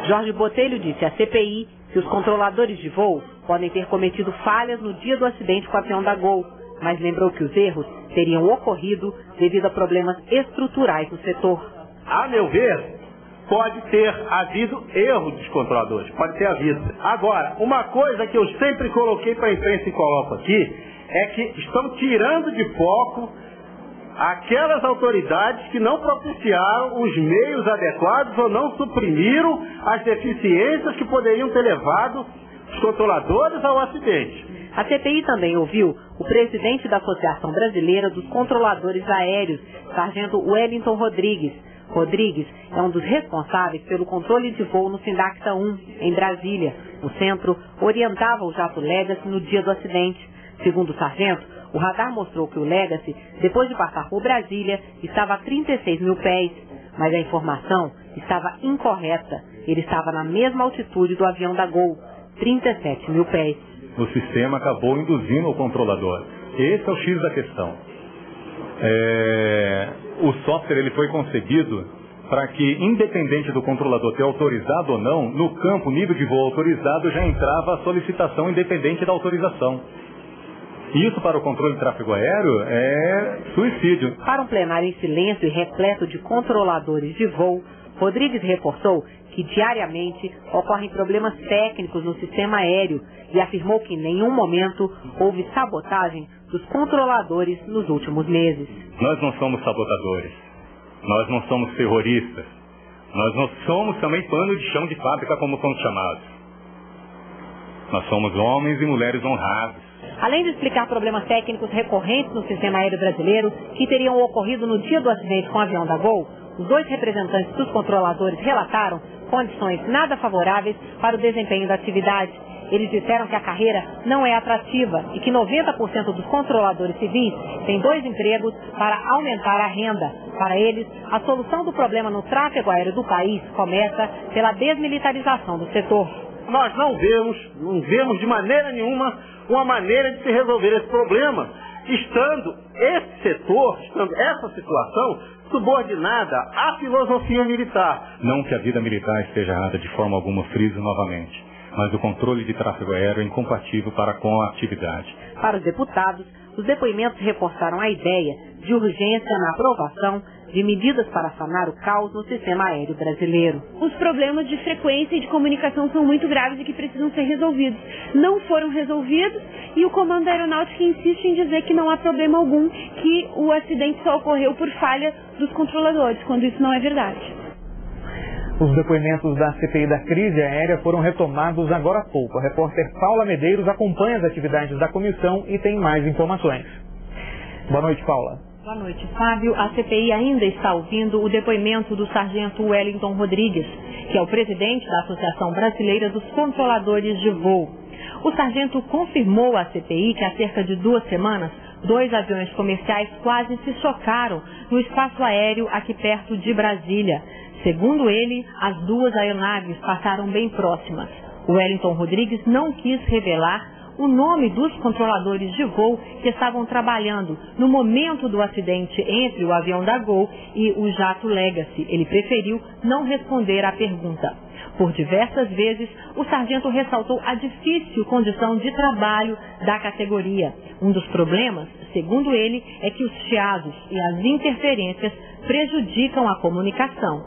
Jorge Botelho disse à CPI que os controladores de voo podem ter cometido falhas no dia do acidente com o avião da Gol, mas lembrou que os erros teriam ocorrido devido a problemas estruturais no setor. A meu ver, pode ter havido erro dos controladores, pode ter havido. Agora, uma coisa que eu sempre coloquei para a imprensa e coloco aqui, é que estão tirando de foco aquelas autoridades que não propiciaram os meios adequados ou não suprimiram as deficiências que poderiam ter levado os controladores ao acidente. A CPI também ouviu o presidente da Associação Brasileira dos Controladores Aéreos, sargento Wellington Rodrigues. Rodrigues é um dos responsáveis pelo controle de voo no Sindacta 1, em Brasília. O centro orientava o jato Legacy no dia do acidente. Segundo o sargento, o radar mostrou que o Legacy, depois de passar por Brasília, estava a 36 mil pés. Mas a informação estava incorreta. Ele estava na mesma altitude do avião da Gol, 37 mil pés. O sistema acabou induzindo o controlador. Esse é o X da questão. O software ele foi concebido para que, independente do controlador ter autorizado ou não, no campo nível de voo autorizado já entrava a solicitação independente da autorização. Isso para o controle de tráfego aéreo é suicídio. Para um plenário em silêncio e repleto de controladores de voo, Rodrigues reportou que diariamente ocorrem problemas técnicos no sistema aéreo e afirmou que em nenhum momento houve sabotagem dos controladores nos últimos meses. Nós não somos sabotadores, nós não somos terroristas, nós não somos também pano de chão de fábrica como somos chamados. Nós somos homens e mulheres honrados. Além de explicar problemas técnicos recorrentes no sistema aéreo brasileiro que teriam ocorrido no dia do acidente com o avião da Gol, os dois representantes dos controladores relataram condições nada favoráveis para o desempenho da atividade. Eles disseram que a carreira não é atrativa e que 90% dos controladores civis têm 2 empregos para aumentar a renda. Para eles, a solução do problema no tráfego aéreo do país começa pela desmilitarização do setor. Nós não vemos de maneira nenhuma uma maneira de se resolver esse problema, estando esse setor, estando essa situação subordinada à filosofia militar. Não que a vida militar esteja errada de forma alguma, friso novamente, mas o controle de tráfego aéreo é incompatível com a atividade. Para os deputados, os depoimentos reforçaram a ideia de urgência na aprovação de medidas para sanar o caos no sistema aéreo brasileiro. Os problemas de frequência e de comunicação são muito graves e que precisam ser resolvidos. Não foram resolvidos e o Comando da Aeronáutica insiste em dizer que não há problema algum, que o acidente só ocorreu por falha dos controladores, quando isso não é verdade. Os depoimentos da CPI da crise aérea foram retomados agora há pouco. A repórter Paula Medeiros acompanha as atividades da comissão e tem mais informações. Boa noite, Paula. Boa noite, Fábio. A CPI ainda está ouvindo o depoimento do sargento Wellington Rodrigues, que é o presidente da Associação Brasileira dos Controladores de Voo. O sargento confirmou à CPI que há cerca de 2 semanas, 2 aviões comerciais quase se chocaram no espaço aéreo aqui perto de Brasília. Segundo ele, as 2 aeronaves passaram bem próximas. O Wellington Rodrigues não quis revelar o nome dos controladores de voo que estavam trabalhando no momento do acidente entre o avião da Gol e o jato Legacy. Ele preferiu não responder à pergunta. Por diversas vezes, o sargento ressaltou a difícil condição de trabalho da categoria. Um dos problemas, segundo ele, é que os chiados e as interferências prejudicam a comunicação.